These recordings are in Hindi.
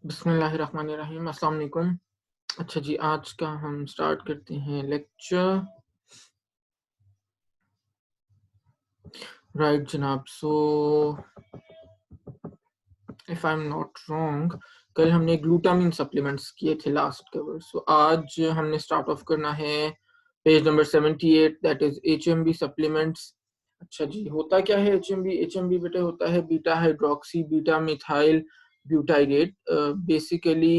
बिस्मिल्लाहिर्रहमानिर्रहीम, अस्सलाम वालेकुम। अच्छा जी, आज का हम स्टार्ट करते हैं लेक्चर। राइट जनाब, so if I am not wrong, कल हमने ग्लूटामिन सप्लीमेंट्स किए थे लास्ट कवर। सो आज हमने स्टार्ट ऑफ करना है page number 78, that is HMB supplements. अच्छा जी, होता क्या है एचएमबी? एचएमबी बेटे होता है beta hydroxy beta methyl butyrate. Basically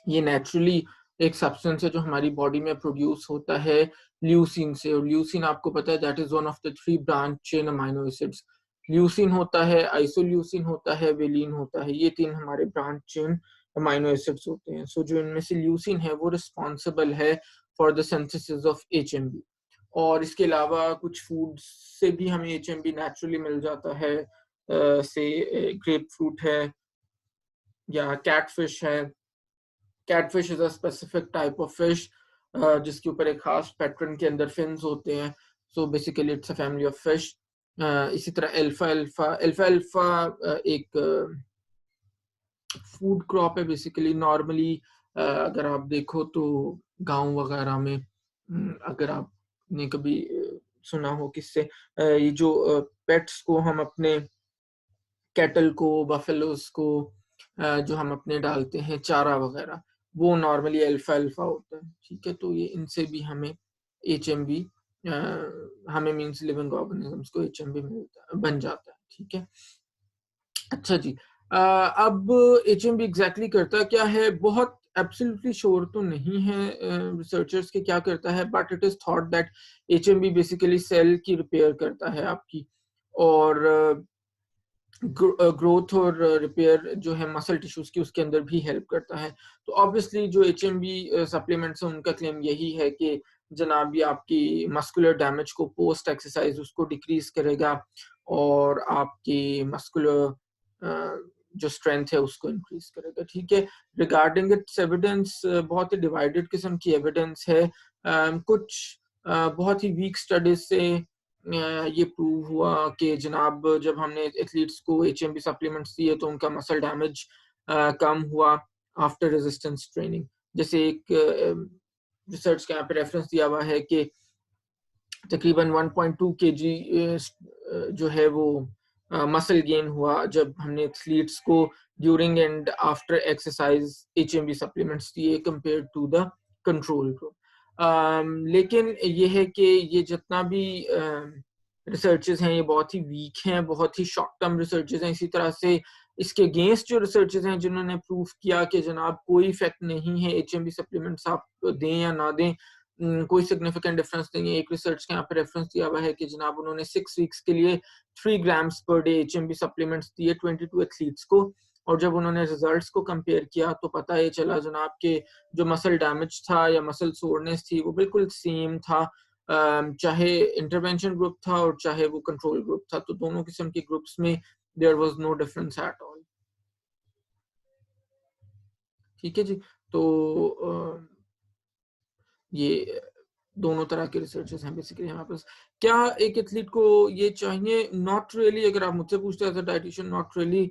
ये नेचुरली एक सब्सटेंस है जो हमारी बॉडी में प्रोड्यूस होता है ल्यूसीन से। और ल्यूसीन आपको पता है that is one of the 3 branch chain amino acids. Leucine होता है, आइसोल्यूसीन होता है, वेलिन होता है। ये 3 हमारे ब्रांच चेन अमाइनो एसिड्स होते हैं। सो जो इनमें से ल्यूसीन है वो रिस्पॉन्सिबल है for the synthesis of HMB. और इसके अलावा कुछ फूड से भी हमें एचएमबी नेचुरली मिल जाता है, से ग्रेप फ्रूट है या कैटफिश है। Catfish is a specific type of fish जिसके ऊपर एक खास पैटर्न के अंदर फिन्स होते हैं। So basically it's a family of fish. इसी तरह अल्फा अल्फा अल्फा अल्फा एक फूड क्रॉप है बेसिकली। नॉर्मली अगर आप देखो तो गांव वगैरह में, अगर आपने कभी सुना हो किससे, ये जो पेट्स को हम अपने कैटल को, बफेलोज को, जो हम अपने डालते हैं चारा वगैरह, वो नॉर्मली अल्फा अल्फा होता है। ठीक है, तो ये इनसे भी हमें एचएमबी, हमें मींस लिविंग ऑर्गेनिजम्स को एचएमबी मिलता बन जाता है। ठीक है, अच्छा जी, अब एचएमबी एग्जैक्टली करता क्या है? बहुत एब्सोल्युटली श्योर तो नहीं है रिसर्चर्स के क्या करता है, but it is thought that HMB basically cell की रिपेयर करता है आपकी। और ग्रोथ और रिपेयर जो है मसल टिश्यूज की, उसके अंदर भी हेल्प करता है। तो ऑब्वियसली जो एचएमबी सप्लीमेंट्स हैं उनका क्लेम यही है कि जनाब ये आपकी मस्कुलर डैमेज को पोस्ट एक्सरसाइज उसको डिक्रीज करेगा और आपकी मस्कुलर जो स्ट्रेंथ है उसको इंक्रीज करेगा। ठीक है, रिगार्डिंग इट्स एविडेंस बहुत ही डिवाइडेड किस्म की एविडेंस है। कुछ बहुत ही वीक स्टडीज से ये प्रूव हुआ कि जनाब जब हमने एथलीट्स को एचएमबी सप्लीमेंट्स दिए तो उनका मसल डैमेज कम हुआ आफ्टर रेजिस्टेंस ट्रेनिंग। जैसे एक रिसर्च के यहाँ पे रेफरेंस दिया हुआ है कि तकरीबन 1.2 केजी जो है वो मसल गेन हुआ जब हमने एथलीट्स को during and after exercise HMB supplements दिए compare to the control group. लेकिन ये है कि ये जितना भी रिसर्चेस हैं ये बहुत ही वीक हैं, बहुत ही शॉर्ट टर्म रिसर्चेस हैं। इसी तरह से इसके अगेंस्ट जो रिसर्चेस हैं जिन्होंने प्रूव किया कि जनाब कोई इफेक्ट नहीं है एचएमबी सप्लीमेंट्स आप दें या ना दें, कोई सिग्निफिकेंट डिफरेंस नहीं है। एक रिसर्च के यहाँ पे रेफरेंस दिया हुआ है कि जनाब उन्होंने 6 वीक्स के लिए 3 grams per day HMB supplements दिए 22 एथलीट्स को। और जब उन्होंने रिजल्ट्स को कंपेयर किया तो पता ये चला जनाब के जो मसल डैमेज था या मसल सोरनेस थी वो बिल्कुल सेम था, चाहे इंटरवेंशन ग्रुप था और चाहे वो कंट्रोल ग्रुप था। तो दोनों किस्म के ग्रुप्स में there was no difference at all. ठीक है जी, तो ये दोनों तरह के रिसर्चेस हैं बेसिकली हमारे पास। क्या एक एथलीट को ये चाहिए? Not really. अगर आप मुझसे पूछते हैं as a dietitian, not really.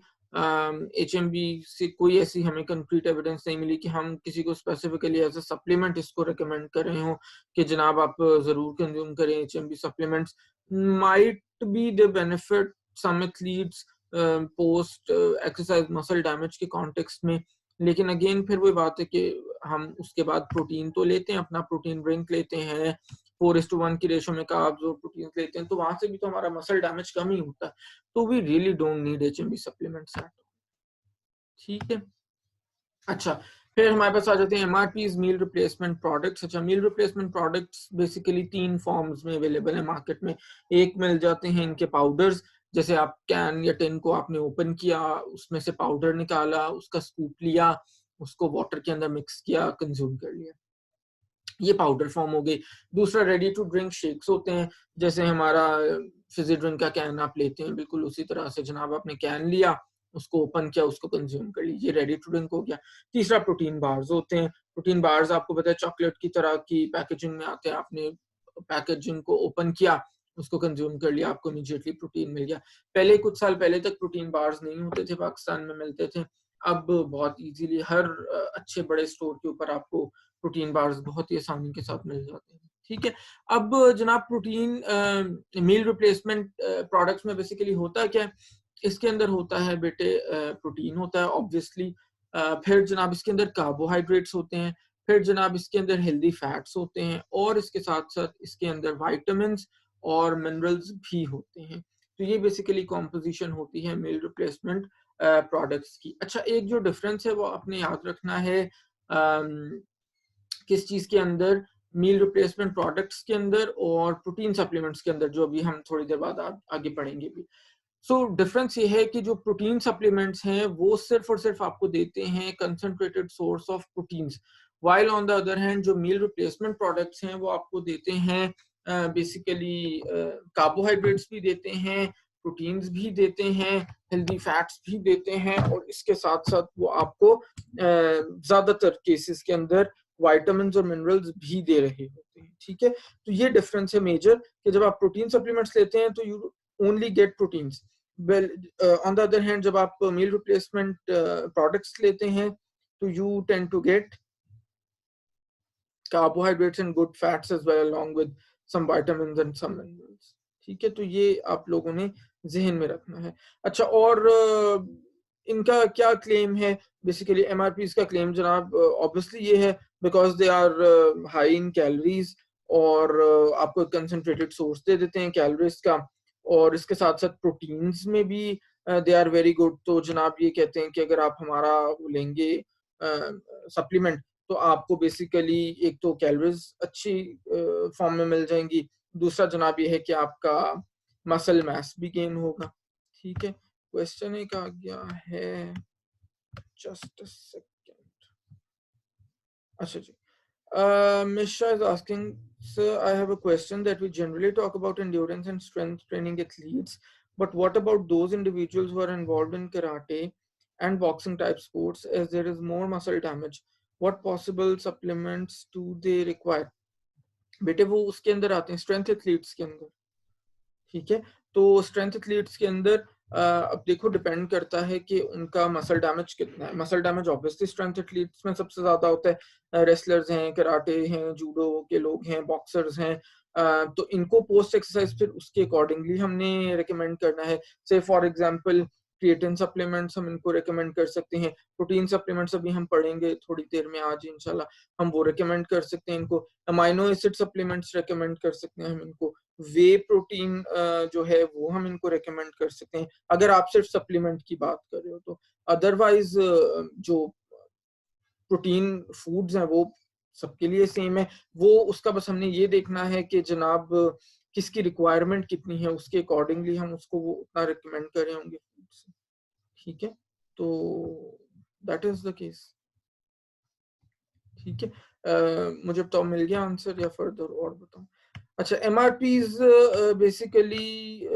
HMB से कोई ऐसी हमें कंक्रीट एविडेंस नहीं मिली कि हम किसी को स्पेसिफिकली एज अ सप्लीमेंट इसको रिकमेंड कर रहे हो कि जनाब आप जरूर कंज्यूम करें HMB supplements. Might be the benefit some athletes post exercise muscle damage के कॉन्टेक्स्ट में। लेकिन अगेन फिर वही बात है कि हम उसके बाद प्रोटीन तो लेते हैं, अपना प्रोटीन ड्रिंक लेते हैं, 4:1 की रेशो में कार्ब्स और प्रोटीन लेते हैं, तो वहां से भी तो हमारा मसल डैमेज कम ही होता है। तो we really don't need HMB supplements. ठीक है, अच्छा, फिर हमारे पास आ जाते हैं एमआरपीज, मील रिप्लेसमेंट प्रोडक्ट्स। अच्छा, meal replacement products basically 3 forms में अवेलेबल है मार्केट में। एक मिल जाते हैं इनके पाउडर्स, जैसे आप कैन या टिन को आपने ओपन किया, उसमें से पाउडर निकाला, उसका स्कूप लिया, उसको वाटर के अंदर मिक्स किया, कंज्यूम कर लिया, ये पाउडर फॉर्म हो गई। दूसरा रेडी टू ड्रिंक शेक्स होते हैं, जैसे हमारा फिजी ड्रिंक का कैन आप लेते हैं, बिल्कुल उसी तरह से जनाब आपने कैन लिया, उसको ओपन किया, उसको कंज्यूम कर लीजिए, रेडी टू ड्रिंक हो गया। तीसरा प्रोटीन बार्स होते हैं। प्रोटीन बार्स आपको पता है चॉकलेट की तरह की पैकेजिंग में आते हैं, आपने पैकेजिंग को ओपन किया, उसको कंज्यूम कर लिया, आपको इमीडिएटली प्रोटीन मिल गया। पहले कुछ साल पहले तक प्रोटीन बार्स नहीं होते थे, पाकिस्तान में मिलते थे, अब बहुत इजीली हर अच्छे बड़े स्टोर के ऊपर आपको प्रोटीन बार्स बहुत ही आसानी के साथ मिल जाते हैं। ठीक है, अब जनाब प्रोटीन मील रिप्लेसमेंट प्रोडक्ट्स में बेसिकली होता क्या है, इसके अंदर होता है बेटे प्रोटीन होता है ऑब्वियसली, फिर जनाब इसके अंदर कार्बोहाइड्रेट्स होते हैं, फिर जनाब इसके अंदर हेल्दी फैट्स होते हैं, और इसके साथ साथ इसके अंदर वाइटामिन्स और मिनरल्स भी होते हैं। तो ये बेसिकली कॉम्पोजिशन होती है मील रिप्लेसमेंट प्रोडक्ट्स की। अच्छा, एक जो डिफरेंस है वो आपने याद रखना है किस चीज़ के अंदर, मील रिप्लेसमेंट प्रोडक्ट्स के अंदर और प्रोटीन सप्लीमेंट्स के अंदर, जो अभी हम थोड़ी देर बाद आगे पढ़ेंगे भी। सो डिफरेंस ये है कि जो प्रोटीन सप्लीमेंट्स हैं वो सिर्फ और सिर्फ आपको देते हैं concentrated source of proteins, while on the other hand जो मील रिप्लेसमेंट प्रोडक्ट्स हैं वो आपको देते हैं बेसिकली कार्बोहाइड्रेट्स भी देते हैं, प्रोटीन्स भी देते हैं, हेल्दी फैट्स भी देते हैं, और इसके साथ साथ वो आपको ज्यादातर केसेस के अंदर वाइटामिन और मिनरल्स भी दे रहे होते हैं। ठीक है, तो ये डिफरेंस है मेजर कि जब आप प्रोटीन सप्लीमेंट्स लेते हैं तो you only get proteins, well on the other hand जब आप मील रिप्लेसमेंट प्रोडक्ट्स लेते हैं तो you tend to get carbohydrates and good fats as well along with some vitamins and some minerals। ठीक है, तो ये आप लोगों ने जहन में रखना है। अच्छा, और इनका क्या क्लेम है, बेसिकली एमआरपीज का क्लेम जनाब ऑब्वियसली ये है because they are high in calories, और आपको कंसंट्रेटेड सोर्स दे देते हैं कैलोरीज का, और इसके साथ साथ प्रोटीन्स में भी दे आर वेरी गुड। तो जनाब ये कहते हैं कि अगर आप हमारा लेंगे सप्लीमेंट तो आपको बेसिकली एक तो कैलोरीज अच्छी फॉर्म में मिल जाएंगी, दूसरा जनाब ये है कि आपका मसल मास भी गेन होगा। ठीक है, क्वेश्चन एक आ गया है, जस्ट अ सेकंड। अच्छा जी, Misha is asking, sir, I have a question that we generally talk about endurance and strength training athletes, but what about those individuals who are involved in karate and boxing type sports, as there is more muscle damage? What possible supplements do they require? बेटे वो उसके अंदर आते हैं स्ट्रेंथ एथलीट्स के अंदर। ठीक है, तो स्ट्रेंथ एथलीट्स के अंदर अब देखो डिपेंड करता है कि उनका मसल डैमेज कितना है। Muscle damage obviously strength athletes में सबसे ज्यादा होता है, रेसलर्स हैं, कराटे हैं, जूडो के लोग हैं, बॉक्सर्स हैं, तो इनको पोस्ट एक्सरसाइज फिर उसके अकॉर्डिंगली हमने रिकमेंड करना है। से फॉर एग्जांपल क्रिएटिन सप्लीमेंट्स हम इनको रिकमेंड कर सकते हैं, प्रोटीन सप्लीमेंट्स अभी हम पढ़ेंगे थोड़ी देर में आज इंशाल्लाह, हम वो रिकमेंड कर सकते हैं इनको, अमाइनो एसिड सप्लीमेंट्स रिकमेंड कर सकते हैं हम इनको, वे प्रोटीन जो है वो हम इनको रेकमेंड कर सकते हैं अगर आप सिर्फ सप्लीमेंट की बात कर रहे हो तो। अदरवाइज जो प्रोटीन फूड्स हैं वो सबके लिए सेम है, वो उसका बस हमने ये देखना है कि जनाब किसकी रिक्वायरमेंट कितनी है, उसके अकॉर्डिंगली हम उसको वो उतना रिकमेंड कर रहे होंगे फूड्स। ठीक है, तो दैट इज द केस। ठीक है, मुझे बताओ मिल गया आंसर या फर्दर और बताओ। अच्छा, एमआरपीज बेसिकली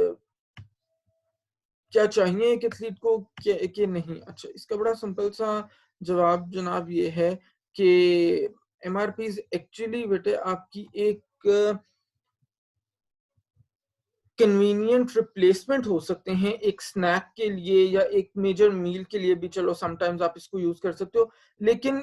क्या चाहिए एक एथलीट को कि नहीं? अच्छा, इसका बड़ा सिंपल सा जवाब जनाब ये है कि एमआरपीज एक्चुअली बेटे आपकी एक कन्वीनियंट रिप्लेसमेंट हो सकते हैं एक स्नैक के लिए या एक मेजर मील के लिए भी, चलो समटाइम्स आप इसको यूज कर सकते हो, लेकिन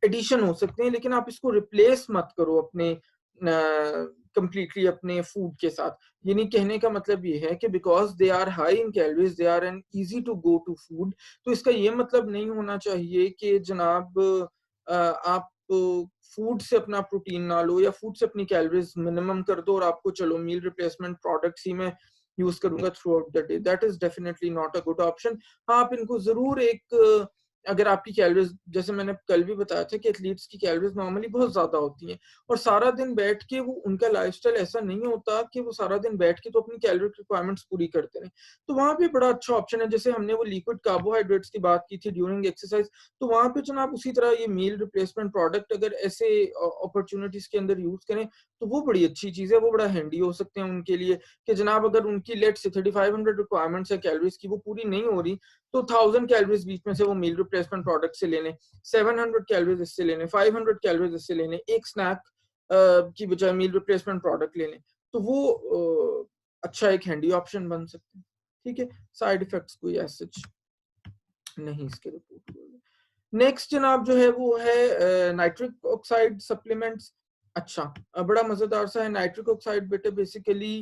एडिशन हो सकते हैं, लेकिन आप इसको रिप्लेस मत करो अपने कंप्लीटली अपने फूड के साथ। यानी कहने का मतलब ये है कि because they are high in calories, they are an easy to go to food, तो इसका ये मतलब नहीं होना चाहिए कि जनाब आप फूड से अपना प्रोटीन ना लो या फूड से अपनी कैलोरीज मिनिमम कर दो और आपको चलो मील रिप्लेसमेंट प्रोडक्ट्स ही मैं यूज करूंगा through out the day. That is definitely not a good option. हाँ, आप इनको जरूर एक अगर आपकी कैलोरीज, जैसे मैंने कल भी बताया था कि एथलीट्स की कैलोरीज नॉर्मली बहुत ज्यादा होती हैं और सारा दिन बैठ के वो, उनका लाइफस्टाइल ऐसा नहीं होता कि वो सारा दिन बैठ के तो अपनी कैलोरी रिक्वायरमेंट्स पूरी करते रहे, तो वहां पे बड़ा अच्छा ऑप्शन है। जैसे हमने वो लिक्विड कार्बोहाइड्रेट्स की बात की थी ड्यूरिंग एक्सरसाइज, तो वहां पे जनाब उसी तरह ये मील रिप्लेसमेंट प्रोडक्ट अगर ऐसे अपॉर्चुनिटीज के अंदर यूज करें तो वो बड़ी अच्छी चीज है, वो बड़ा हैंडी हो सकते हैं उनके लिए कि जनाब अगर उनकी लेट से 3500 रिक्वायरमेंट्स है कैलोरीज की, वो पूरी नहीं हो रही, तो 1000 कैलोरीज बीच में से वो मील रिप्लेसमेंट प्रोडक्ट से ले लें, 700 कैलोरीज इससे ले लें, 500 कैलोरीज इससे ले लें, एक स्नैक की बजाय मील रिप्लेसमेंट प्रोडक्ट ले लें, तो वो अच्छा एक हैंडी ऑप्शन बन सकते हैं। ठीक है, साइड इफेक्ट्स कोई ऐसे नहीं इसके रिपोर्ट हुए। नेक्स्ट जनाब जो है वो है नाइट्रिक ऑक्साइड सप्लीमेंट्स। अच्छा, बड़ा मजेदार सा है नाइट्रिक ऑक्साइड बेटे। बेसिकली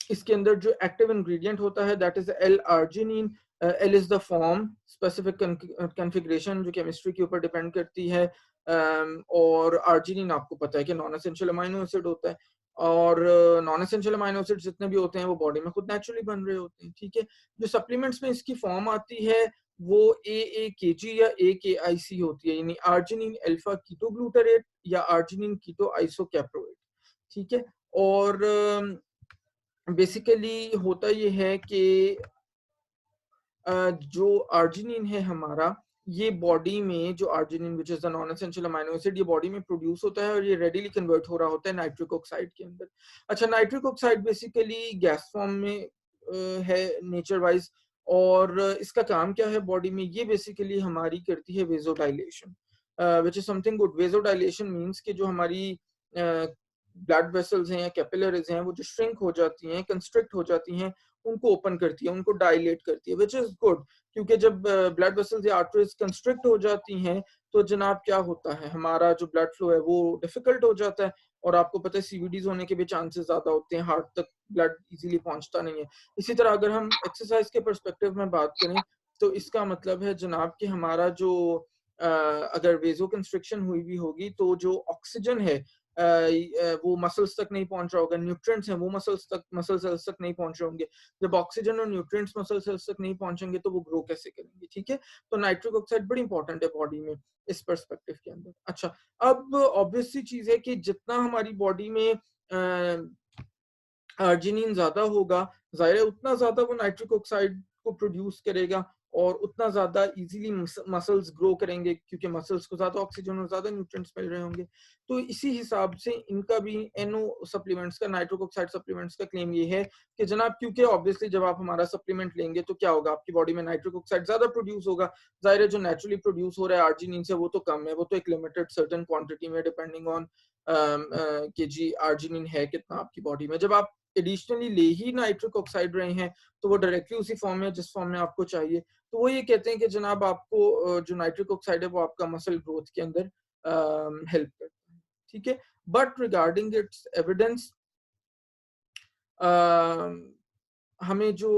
इसके अंदर जो एक्टिव इंग्रेडिएंट होता है that is L arginine. L is the form, specific configuration जो केमिस्ट्री के ऊपर डिपेंड करती है। और आर्जिनिन आपको पता है कि नॉन एसेंशियल अमाइनो एसिड होता है, और नॉन एसेंशियल अमाइनो एसिड जितने भी होते हैं वो बॉडी में खुद नेचुरली बन रहे होते हैं। ठीक है, जो सप्लीमेंट्स में इसकी फॉर्म आती है वो AAKG या AKIC होती है, यानी आर्जिनिन अल्फा कीटोग्लूटारेट या आर्जिनिन कीटो आइसोकैप्रोएट। ठीक है, और बेसिकली होता ये है कि जो आर्जिनिन है हमारा, ये बॉडी में जो arginine which is the non essential amino acid, ये बॉडी में प्रोड्यूस होता है और ये रेडिली कन्वर्ट हो रहा होता है नाइट्रिक ऑक्साइड के अंदर। अच्छा, nitric oxide basically gas form में है नेचर वाइज, और इसका काम क्या है बॉडी में, ये बेसिकली हमारी करती है vasodilation, which is something good. Vasodilation means कि जो हमारी ब्लड वेसल्स हैं या कैपिलरीज हैं वो जो श्रिंक हो जाती हैं, कंस्ट्रिक्ट हो जाती हैं, उनको ओपन करती है, उनको डायलेट करती है, विच इज गुड। क्योंकि जब ब्लड वेसल्स या आर्टरीज कंस्ट्रिक्ट हो जाती हैं तो जनाब क्या होता है, हमारा जो ब्लड फ्लो है वो डिफिकल्ट हो जाता है, और आपको पता है सीवीडीज होने के भी चांसेस ज्यादा होते हैं, हार्ट तक ब्लड इजीली पहुंचता नहीं है। इसी तरह अगर हम एक्सरसाइज के परस्पेक्टिव में बात करें तो इसका मतलब है जनाब कि हमारा जो अगर वेजो कंस्ट्रिक्शन हुई भी होगी तो जो ऑक्सीजन है वो मसल्स तक नहीं पहुंच रहा होगा, न्यूट्रिएंट्स हैं वो मसल सेल्स तक नहीं पहुंच रहे होंगे। जब ऑक्सीजन और न्यूट्रिएंट्स मसल सेल्स तक नहीं पहुंचेंगे तो वो ग्रो कैसे करेंगे। ठीक है, तो नाइट्रिक ऑक्साइड बड़ी इंपॉर्टेंट है बॉडी में इस पर्सपेक्टिव के अंदर। अच्छा, अब ऑब्वियस सी चीज है कि जितना हमारी बॉडी में आर्जिनिन ज्यादा होगा, जाहिर है उतना ज्यादा वो नाइट्रिक ऑक्साइड को प्रोड्यूस करेगा और उतना ज्यादा इजीली मसल्स ग्रो करेंगे, क्योंकि मसल्स को ज्यादा ऑक्सीजन और ज्यादा न्यूट्रिएंट्स मिल रहे होंगे। तो इसी हिसाब से इनका भी एनओ सप्लीमेंट्स का, नाइट्रिक ऑक्साइड सप्लीमेंट्स का क्लेम ये है कि जनाब क्योंकि ऑब्वियसली जब आप हमारा सप्लीमेंट लेंगे तो क्या होगा, आपकी बॉडी में नाइट्रिक ऑक्साइड ज्यादा प्रोड्यूस होगा। जाहिर है जो नेचुरली प्रोड्यूस हो रहा है आर्जिनिन से वो तो कम है, वो तो एक लिमिटेड सर्टेन क्वांटिटी में डिपेंडिंग ऑन कि जी आर्जिनिन है कितना आपकी बॉडी में। जब आप एडिशनली ले ही नाइट्रिक ऑक्साइड रहे हैं तो वो डायरेक्टली उसी फॉर्म में जिस फॉर्म में आपको चाहिए, तो वो ये कहते हैं कि जनाब आपको जो नाइट्रिक ऑक्साइड है वो आपका मसल ग्रोथ के अंदर हेल्प करता है। ठीक है, बट रिगार्डिंग इट्स एविडेंस हमें जो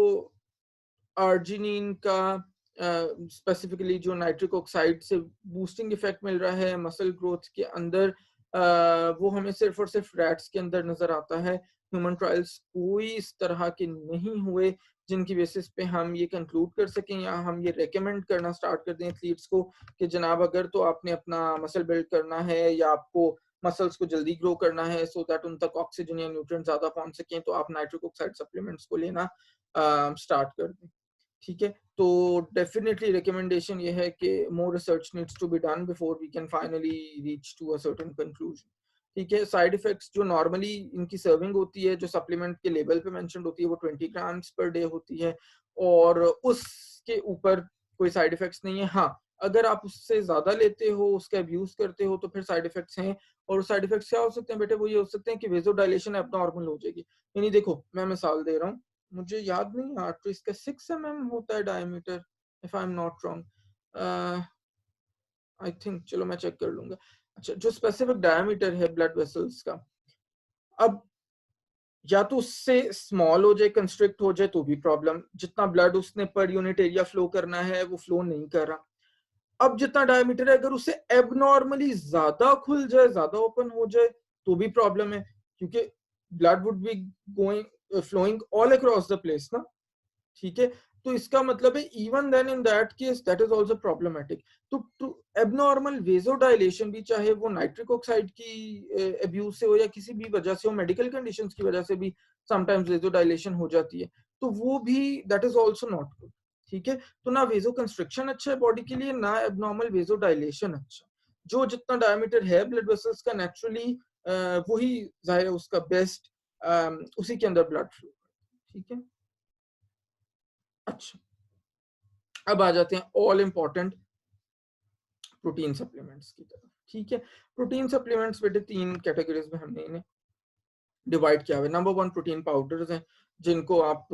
आर्जिनिन का स्पेसिफिकली जो नाइट्रिक ऑक्साइड से बूस्टिंग इफेक्ट मिल रहा है मसल ग्रोथ के अंदर, वो हमें सिर्फ और सिर्फ रैट्स के अंदर नजर आता है। ह्यूमन ट्रायल्स कोई इस तरह के नहीं हुए जिनकी बेसिस पे हम ये कंक्लूड कर सकें या हम ये रेकमेंड करना स्टार्ट कर दें एथलीट्स को कि जनाब अगर तो आपने अपना मसल बिल्ड करना है या आपको मसल्स को जल्दी ग्रो करना है सो दैट उन तक ऑक्सीजन या न्यूट्रिएंट ज्यादा पहुंच सकें, तो आप नाइट्रिक ऑक्साइड सप्लीमेंट्स को लेना स्टार्ट कर दें। ठीक है, तो डेफिनेटली रिकमेंडेशन ये है कि more research needs to be done before we can finally reach to a certain conclusion. ठीक है, साइड इफेक्ट्स जो नॉर्मली इनकी सर्विंग होती है जो सप्लीमेंट के लेवल पे मेंशन होती है वो 20 ग्राम्स पर डे होती है और उसके ऊपर कोई साइड इफेक्ट्स नहीं है। हाँ, अगर आप उससे ज्यादा लेते हो, उसका अब्यूज करते हो तो फिर साइड इफेक्ट्स हैं। और साइड इफेक्ट्स क्या हो सकते हैं बेटे, वो ये हो सकते हैं कि वेजोडाइलेशन एब्नॉर्मल हो जाएगी। यानी देखो मैं मिसाल दे रहा हूँ, मुझे याद नहीं आर्टरी का 6 mm होता है diameter, if I am not wrong, I think, चलो मैं चेक कर लूंगा। अच्छा, जो स्पेसिफिक डायमीटर है ब्लड वेसल्स का, अब या तो उससे स्मॉल हो जाए, कंस्ट्रिक्ट हो जाए तो भी प्रॉब्लम, जितना ब्लड उसने पर यूनिट एरिया फ्लो करना है वो फ्लो नहीं कर रहा। अब जितना डायमीटर है अगर उससे एबनॉर्मली ज्यादा खुल जाए, ज्यादा ओपन हो जाए तो भी प्रॉब्लम है, क्योंकि blood would be going flowing all across the place ना। ठीक है, तो इसका मतलब है even then in that case that is also problematic. तो एबनॉर्मल वेजोडाइलेशन भी, चाहे वो नाइट्रिक ऑक्साइड की अब्यूज से हो या किसी भी वजह से हो, मेडिकल कंडीशंस की वजह से भी समटाइम्स वेजोडाइलेशन हो जाती है, तो वो भी that is also not good. ठीक है, तो ना वेजो कंस्ट्रिक्शन अच्छा है बॉडी के लिए, ना एबनॉर्मल वेजोडाइलेशन अच्छा। जो जितना डायमीटर है ब्लड वेसल्स का नेचुरली वही जाहिर है उसका बेस्ट, उसी के अंदर ब्लड फ्लो। ठीक है, अच्छा अब आ जाते हैं ऑल इंपॉर्टेंट प्रोटीन सप्लीमेंट्स की तरफ। ठीक है, प्रोटीन सप्लीमेंट्स बेटे 3 कैटेगरीज में हमने इन्हें डिवाइड किया हुआ है। नंबर 1 प्रोटीन पाउडर्स हैं जिनको आप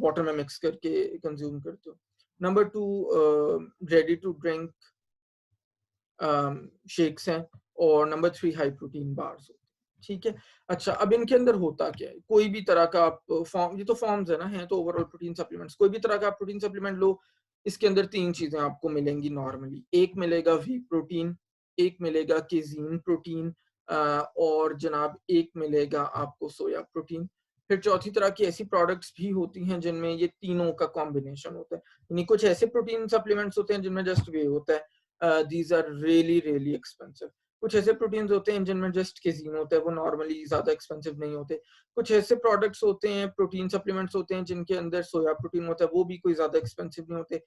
वाटर में मिक्स करके कंज्यूम करते हो। Number 2 ready to drink shakes हैं, और नंबर 3 हाई प्रोटीन बार्स होते हैं, ठीक है। अच्छा, अब इनके अंदर होता क्या है, कोई भी तरह का आप फॉर्म, ये तो फॉर्म्स है ना, है तो ओवरऑल प्रोटीन सप्लीमेंट्स, कोई भी तरह का आप प्रोटीन सप्लीमेंट लो, इसके अंदर 3 चीजें आपको मिलेंगी नॉर्मली। एक मिलेगा वी प्रोटीन, एक मिलेगा केजीन प्रोटीन, और जनाब एक मिलेगा आपको सोया प्रोटीन। फिर चौथी तरह की ऐसी प्रोडक्ट्स भी होती हैं जिनमें ये तीनों का कॉम्बिनेशन होता है, यानी कुछ ऐसे प्रोटीन सप्लीमेंट्स होते हैं जिनमें जस्ट वे होता है, these are really really expensive। कुछ ऐसे प्रोटीन्स होते हैं जिनमें जस्ट केजीन होता है, वो नॉर्मली ज्यादा एक्सपेंसिव नहीं होते। कुछ ऐसे प्रोडक्ट्स होते हैं, प्रोटीन सप्लीमेंट्स होते हैं जिनके अंदर सोया प्रोटीन होता है, वो भी कोई ज्यादा एक्सपेंसिव नहीं होते।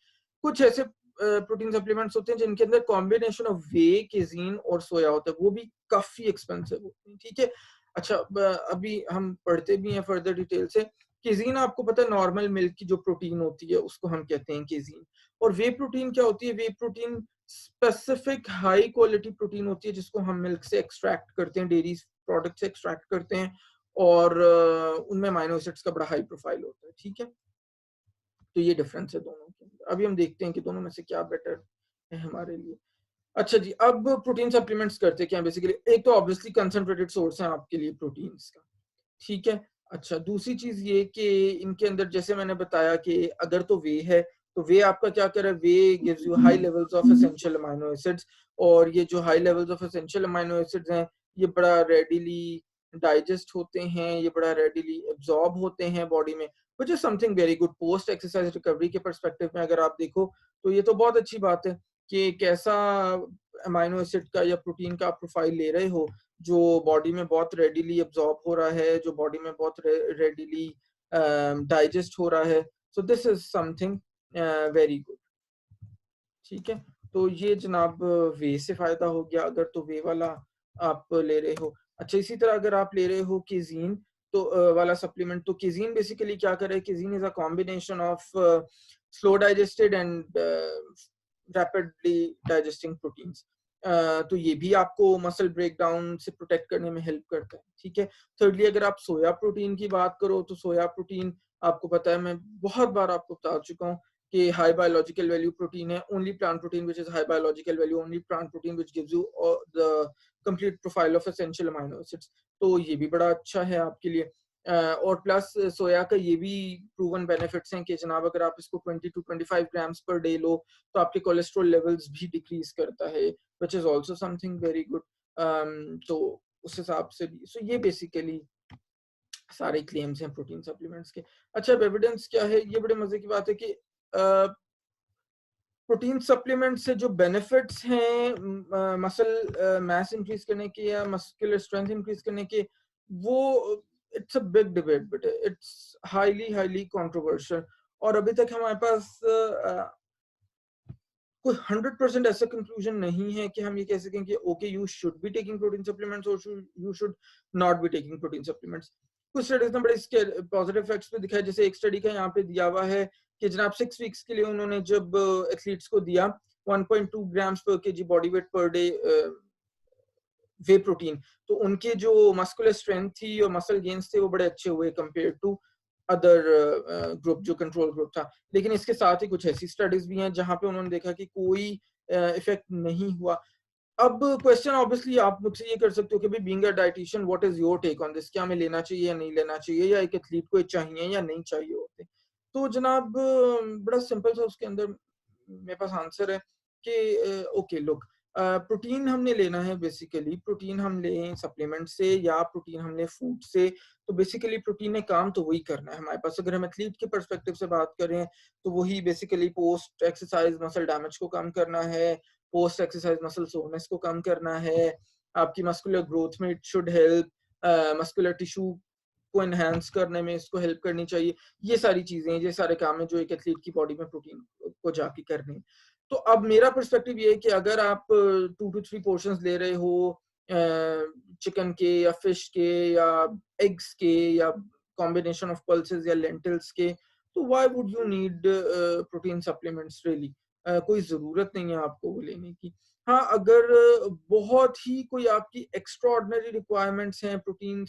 कुछ ऐसे प्रोटीन सप्लीमेंट्स होते हैं जिनके अंदर कॉम्बिनेशन ऑफ वे, केजीन और सोया होता है, वो भी काफी एक्सपेंसिव होते हैं, ठीक है। अच्छा, अभी हम पढ़ते भी हैं फर्दर डिटेल से। केजीन आपको पता है नॉर्मल मिल्क की जो प्रोटीन होती है उसको हम कहते हैं केजीन। और वे प्रोटीन क्या होती है, whey protein specific high quality protein होती है जिसको हम मिल्क से एक्सट्रैक्ट करते हैं, डेयरी प्रोडक्ट से एक्सट्रैक्ट करते हैं, और उनमें अमीनो एसिड्स का बड़ा हाई प्रोफाइल होता है, ठीक है। तो ये डिफरेंस है दोनों के अंदर। अभी हम देखते हैं कि दोनों में से क्या बेटर है हमारे लिए। अच्छा जी, अब प्रोटीन सप्लीमेंट्स करते क्या बेसिकली, एक तो ऑब्वियसली कंसंट्रेटेड सोर्स है आपके लिए प्रोटीन्स का, ठीक है। अच्छा, दूसरी चीज ये कि इनके अंदर जैसे मैंने बताया कि अगर तो वे है, तो वे आपका क्या करे, whey gives you high levels of essential amino acids, और ये जो high levels of essential amino acids हैं, ये बड़ा रेडिली डाइजेस्ट होते हैं, ये बड़ा रेडिली एब्जॉर्ब होते हैं बॉडी में, which is something very good. Post exercise recovery के परस्पेक्टिव में अगर आप देखो तो ये तो बहुत अच्छी बात है कि कैसा अमीनो एसिड का या प्रोटीन का आप प्रोफाइल ले रहे हो जो बॉडी में बहुत रेडिली एब्जॉर्ब हो रहा है, जो बॉडी में बहुत रेडिली डाइजेस्ट हो रहा है। So this is something very good, ठीक है। तो ये जनाब वे से फायदा हो गया अगर तो वे वाला आप ले रहे हो। अच्छा, इसी तरह अगर आप ले रहे हो केजीन तो वाला सप्लीमेंट, तो केजीन बेसिकली क्या करे, casein is a combination of slow digested and rapidly digesting proteins. तो ये भी आपको मसल ब्रेकडाउन से प्रोटेक्ट करने में हेल्प करता है, ठीक है। थर्डली, अगर आप सोया प्रोटीन की बात करो तो सोया प्रोटीन आपको पता है, मैं बहुत बार आपको बता चुका हूँ कि हाई बायोलॉजिकल वैल्यू प्रोटीन है, only plant protein which is high biological value, only plant protein which gives you the complete profile of essential amino acids. तो ये भी बड़ा अच्छा है आपके लिए। और प्लस सोया का ये भी प्रूवन बेनिफिट्स हैं कि जनाब अगर आप इसको 20 to 25 ग्राम्स पर डे लो तो आपके कोलेस्ट्रॉल लेवल्स भी डिक्रीज करता है, which is also something very good. तो उस हिसाब से भी सो ये बेसिकली सारे क्लेम्स हैं प्रोटीन सप्लीमेंट्स के। अच्छा, अब एविडेंस क्या है, ये बड़े मजे की बात है कि प्रोटीन सप्लीमेंट से जो बेनिफिट्स हैं मसल मास इंक्रीज करने के या मस्कुलर स्ट्रेंथ इंक्रीज करने के, वो it's a big debate, but it's highly highly controversial. और अभी तक हमारे पास कोई 100% ऐसा कंक्लूजन नहीं है कि हम ये कह सकें कि okay you should be taking protein supplements और you should not be taking protein supplements. कुछ स्टडीज ने बड़े इसके पॉजिटिव इफेक्ट्स पे दिखाए, जैसे एक स्टडी का यहाँ पे दिया हुआ है कि जनाब 6 वीक्स के लिए उन्होंने जब एथलीट्स को दिया 1.2 grams per KG body weight per day whey protein, तो उनके जो मस्कुलर स्ट्रेंथ थी और मसल गेन्स थे वो बड़े अच्छे हुए कंपेयर टू अदर ग्रुप जो कंट्रोल ग्रुप था। लेकिन इसके साथ ही कुछ ऐसी स्टडीज भी हैं जहां पे उन्होंने देखा कि कोई इफेक्ट नहीं हुआ। अब क्वेश्चन ऑब्वियसली आप मुझसे ये कर सकते हो कि भाई being a dietitian what is your take on this, क्या हमें लेना चाहिए या नहीं लेना चाहिए, या एक एथलीट को चाहिए या नहीं चाहिए होते। तो जनाब बड़ा सिंपल सा उसके अंदर मेरे पास आंसर है कि ओके लुक, प्रोटीन हमने लेना है, बेसिकली प्रोटीन हम लें सप्लीमेंट से या प्रोटीन हम लें फूड से, तो बेसिकली प्रोटीन ने काम तो वही करना है हमारे पास। अगर हम एथलीट के परस्पेक्टिव से बात करें तो वही basically post exercise muscle damage को कम करना है, पोस्ट एक्सरसाइज मसल सोरनेस को कम करना है, आपकी मस्कुलर ग्रोथ में it should help, muscular tissue को एनहांस करने में इसको हेल्प करनी चाहिए। ये सारी चीजें, ये सारे काम है जो एक एथलीट की बॉडी में प्रोटीन को जाके करने। तो अब मेरा पर्सपेक्टिव ये है कि अगर आप 2 to 3 पोर्शंस ले रहे हो चिकन के या फिश के या एग्स के या कॉम्बिनेशन ऑफ पल्सेस या लेंटिल्स के, तो why would you need protein supplements really. कोई जरूरत नहीं है आपको वो लेने की। हाँ, अगर बहुत ही कोई आपकी एक्स्ट्रा ऑर्डिनरी रिक्वायरमेंट्स हैं प्रोटीन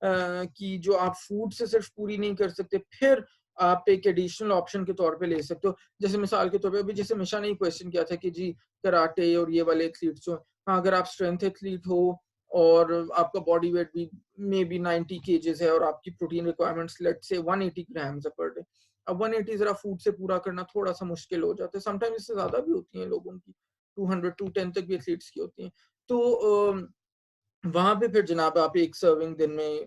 की जो आप फूड से सिर्फ पूरी नहीं कर सकते, फिर आप एक एडिशनल ऑप्शन के तौर पे ले सकते हो। जैसे मिसाल के तौर पे अभी जैसे मिशा ने ही क्वेश्चन किया था कि जी कराटे और ये वाले एथलीट्स जो, हाँ, अगर आप स्ट्रेंथ एथलीट हो और आपका बॉडी वेट भी मे बी 90 केजेस है और आपकी protein requirements let's say 180 grams per day. अब 180 जरा फूड से पूरा करना थोड़ा सा मुश्किल हो जाता है, समटाइम्स इससे ज्यादा भी होती हैं लोगों की, 200 210 तक भी एथलीट्स की होती हैं। तो वहां पे फिर जनाब आप एक सर्विंग दिन में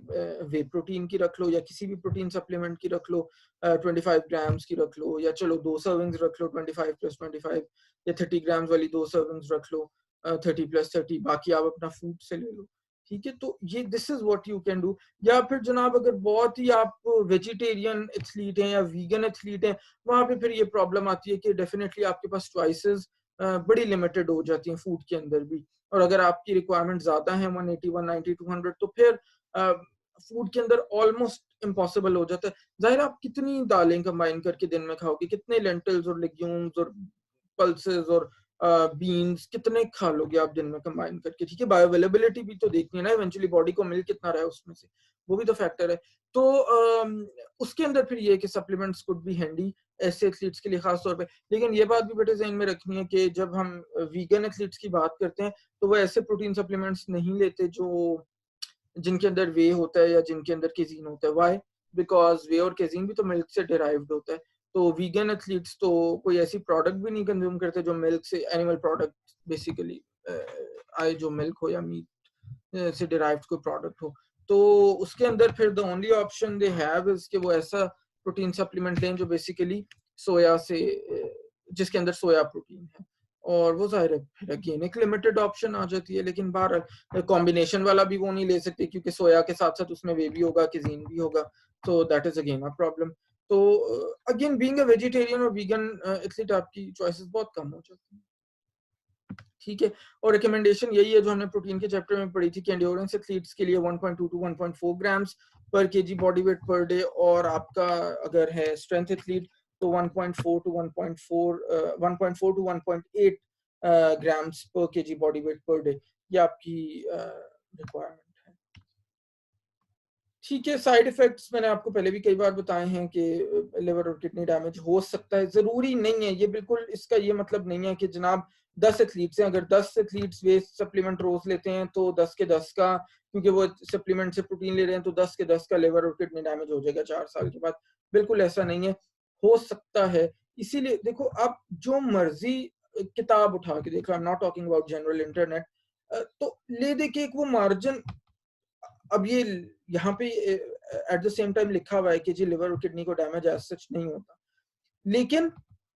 वे प्रोटीन की रख लो या किसी भी प्रोटीन सप्लीमेंट की रख लो, 25 ग्राम्स की रख लो, या चलो 2 सर्विंग्स रख लो 25 + 25, या 30 ग्राम्स वाली 2 सर्विंग्स रख लो, 30 + 30, बाकी आप अपना फूड से ले लो। ठीक है, तो ये this is what you can do. या फिर जनाब अगर बहुत ही आप वेजिटेरियन एथलीट हैं या वीगन एथलीट हैं, वहां पे फिर ये प्रॉब्लम आती है कि डेफिनेटली आपके पास चॉइसेस बड़ी लिमिटेड हो जाती हैं फूड के अंदर भी। और अगर आपकी रिक्वायरमेंट ज्यादा है 180 190 200, तो फिर फूड के अंदर ऑलमोस्ट इम्पॉसिबल हो जाता है। जाहिर आप कितनी दालें कंबाइन करके दिन में खाओगे, कितने लेंटिल्स और लेग्यूम्स और पल्सेस और बीन्स कितने खा लोगे आप दिन में कंबाइन करके। ठीक है, बायोअवेलेबिलिटी भी तो देखनी है ना, इवेंचुअली बॉडी को मिल कितना रहा है उसमें से, वो भी तो फैक्टर है। तो उसके अंदर फिर ये है कि सप्लीमेंट्स कुड बी हैंडी ऐसे एथलीट्स के लिए खास तौर पे। लेकिन ये बात भी बेटे ज़हन में रखनी है कि जब हम वीगन एथलीट्स की बात करते हैं तो वो ऐसे प्रोटीन सप्लीमेंट्स नहीं लेते जो जिनके अंदर वे होता है या जिनके अंदर केजीन होता है। व्हाई? बिकॉज वे और केजीन भी तो मिल्क से डिराइव्ड होता है। तो वीगन एथलीट्स तो कोई ऐसी प्रोडक्ट भी नहीं कंज्यूम करते जो मिल्क से, एनिमल प्रोडक्ट बेसिकली आए, जो मिल्क हो या मीट से डिराइव्ड कोई प्रोडक्ट हो। तो उसके अंदर फिर the only option they have is कि वो ऐसा प्रोटीन सप्लीमेंट लें जो बेसिकली सोया से जिसके अंदर सोया प्रोटीन है। और वो जाहिर है फिर अगेन एक लिमिटेड ऑप्शन आ जाती है, लेकिन बाहर कॉम्बिनेशन वाला भी वो नहीं ले सकते क्योंकि सोया के साथ साथ उसमें वे भी होगा, किजीन भी होगा। तो that is again a problem. तो अगेन बीइंग अ वेजिटेरियन और वीगन एथलीट आपकी चॉइसेस बहुत कम हो जाती हैं। ठीक है, और रिकमेंडेशन यही है जो हमने प्रोटीन के चैप्टर में पढ़ी थी कि एंड्योरेंस एथलीट्स के लिए 1.2 to 1.4 grams per KG body weight per day, और आपका अगर है स्ट्रेंथ एथलीट तो 1.4 to 1.8 grams per KG body weight per day, ये आपकी रिक्वायरमेंट है। ठीक है, साइड इफेक्ट्स मैंने आपको पहले भी कई बार बताए हैं कि लिवर और किडनी डैमेज हो सकता है, जरूरी नहीं है ये, बिल्कुल इसका ये मतलब नहीं है कि जनाब 10 एथलीट्स हैं, अगर 10 एथलीट्स वेस्ट सप्लीमेंट रोज लेते हैं तो 10 के 10 का, क्योंकि वो सप्लीमेंट से प्रोटीन ले रहे हैं, तो 10 के 10 का लिवर और किडनी डैमेज हो जाएगा 4 साल के बाद। बिल्कुल ऐसा नहीं है, हो सकता है। इसीलिए देखो आप जो मर्जी किताब उठा के देख लो, I am not talking about general internet, तो ले दे के एक वो मार्जिन, अब ये यहाँ पे एट द सेम टाइम लिखा हुआ है कि जी लिवर और किडनी को डैमेज एज सच नहीं होता, लेकिन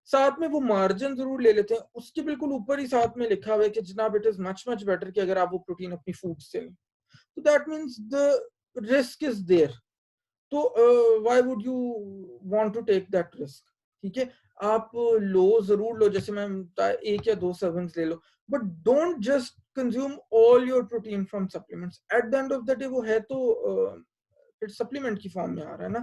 साथ में वो मार्जिन जरूर ले लेते हैं, उसके बिल्कुल ऊपर ही साथ में लिखा हुआ है कि जनाब it is much much better कि अगर आप वो प्रोटीन अपनी फूड से लें, तो that means the risk is there. तो why would you want to take that risk? ठीक है, आप लो जरूर लो, जैसे मैं एक या 2 सर्विंग्स ले लो, but don't just consume all your protein from supplements. At the end of the day वो है तो सप्लीमेंट की फॉर्म में आ रहा है ना,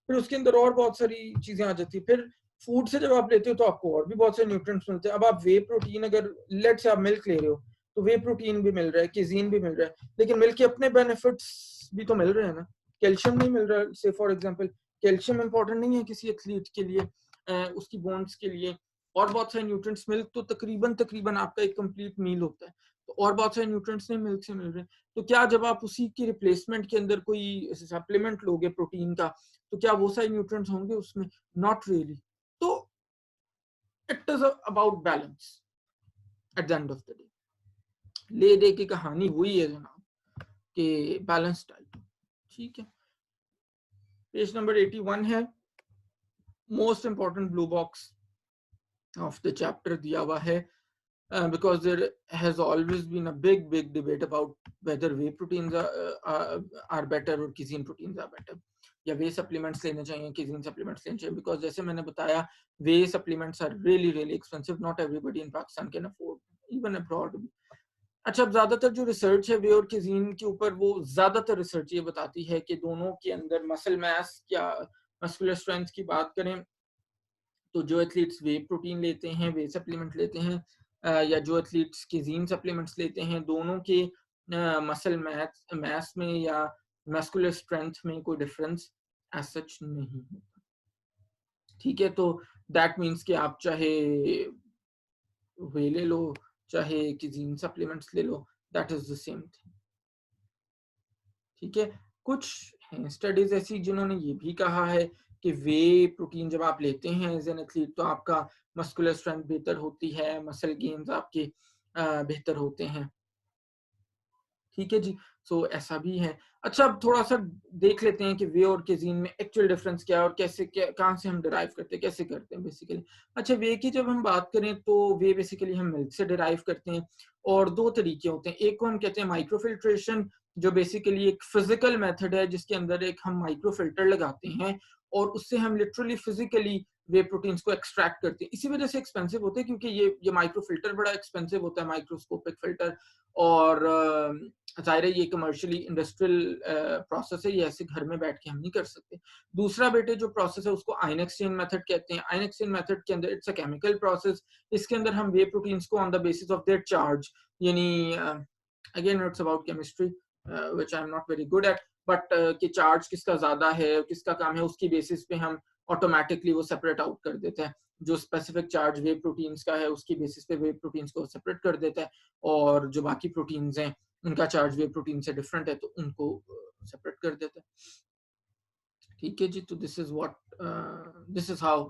फिर उसके अंदर और बहुत सारी चीजें आ जाती है। फिर फूड से जब आप लेते हो तो आपको और भी बहुत से न्यूट्रिएंट्स मिलते हैं। अब आप वे प्रोटीन, अगर लेट से आप मिल्क ले रहे हो तो वे प्रोटीन भी मिल रहा है, केजीन भी मिल रहा है, लेकिन मिल्क के अपने बेनिफिट्स भी तो मिल रहे हैं ना। कैल्शियम नहीं मिल रहा है, से फॉर एग्जांपल कैल्शियम इंपॉर्टेंट नहीं है किसी एथलीट के लिए, उसकी बोन्स के लिए, और बहुत सारे न्यूट्रिएंट्स। मिल्क तो तकरीबन तकरीबन आपका एक कंप्लीट मील होता है, तो और बहुत सारे न्यूट्रिएंट्स नहीं मिल्क से मिल रहे हैं। तो क्या जब आप उसी की रिप्लेसमेंट के अंदर कोई सप्लीमेंट लोगे प्रोटीन का, तो क्या वो सारे न्यूट्रिएंट्स होंगे उसमें? Not really. तो it is about balance at the end of the day. ले दे की कहानी वही है जनाब कि बैलेंस डाइट। ठीक है, पेज नंबर 81 है, most important blue box of the chapter दिया हुआ है, because there has always been a big debate about whether whey proteins are better or casein proteins are better, या वे सप्लीमेंट्स लेने चाहिए, casein सप्लीमेंट्स लेने चाहिए, because जैसे मैंने बताया वे supplements are really expensive, not everybody in Pakistan can afford, even abroad भी। अच्छा, अब ज्यादातर जो रिसर्च है वे और casein के ऊपर, वो ज्यादातर रिसर्च ये बताती है कि दोनों के अंदर मसल मास या मस्कुलर स्ट्रेंथ की बात करें तो जो एथलीट्स वे प्रोटीन लेते हैं, वे सप्लीमेंट लेते हैं, या जो एथलीट्स केजीन सप्लीमेंट्स लेते हैं, दोनों के मसल मास में या मस्कुलर स्ट्रेंथ में कोई डिफरेंस एज सच नहीं होता। ठीक है, तो दैट मीन्स कि आप चाहे वे ले लो, चाहे किज़ीन सप्लीमेंट्स ले लो, that is the same thing. ठीक है, कुछ हैं स्टडीज़ ऐसी जिन्होंने ये भी कहा है कि वे प्रोटीन जब आप लेते हैं एज़ एन एथलीट तो आपका मस्कुलर स्ट्रेंथ बेहतर होती है, मसल गेन्स आपके बेहतर होते हैं। ठीक है जी, सो ऐसा भी है। अच्छा, अब थोड़ा-सा देख लेते हैं कि वे और केज़ीन में एक्चुअल डिफरेंस क्या है और कैसे क्या कहाँ से हम डिराइव करते हैं, कैसे करते हैं बेसिकली। अच्छा, वे की जब हम बात करें तो वे बेसिकली हम मिल्क से डिराइव करते हैं और 2 तरीके होते हैं। एक को हम कहते हैं माइक्रोफिल्ट्रेशन, जो बेसिकली एक फिज़िकल मेथड है जिसके अंदर एक हम माइक्रोफिल्टर लगाते हैं और उससे हम लिटरली फिज़िकली वे प्रोटीन्स को एक्सट्रैक्ट करते हैं। इसी वजह से एक्सपेंसिव होते हैं क्योंकि ये माइक्रोफिल्टर बड़ा एक्सपेंसिव होता है, माइक्रोस्कोपिक फिल्टर, और ज़ाहिर है ये कमर्शियली इंडस्ट्रियल प्रोसेस है, ये ऐसे घर में बैठ के हम नहीं कर सकते। दूसरा बेटे जो प्रोसेस है उसको आयन एक्सचेंज मेथड कहते हैं। आयन एक्सचेंज मेथड के अंदर इट्स अ केमिकल प्रोसेस। इसके अंदर हम वे प्रोटीन्स को on the basis of their charge, यानी again it's about chemistry which I am not very good at, but कि चार्ज किसका ज़्यादा है, किसका कम है, उसकी बेसिस पे हम ऑटोमैटिकली वो सेपरेट आउट कर देते हैं। जो स्पेसिफिक चार्ज वे प्रोटीन्स का है उसकी बेसिस पे वे प्रोटीन्स को सेपरेट कर देता है और जो बाकी प्रोटीन्स हैं उनका चार्ज वे प्रोटीन से डिफरेंट है तो उनको सेपरेट कर देता है। ठीक है जी, तो this is what this is how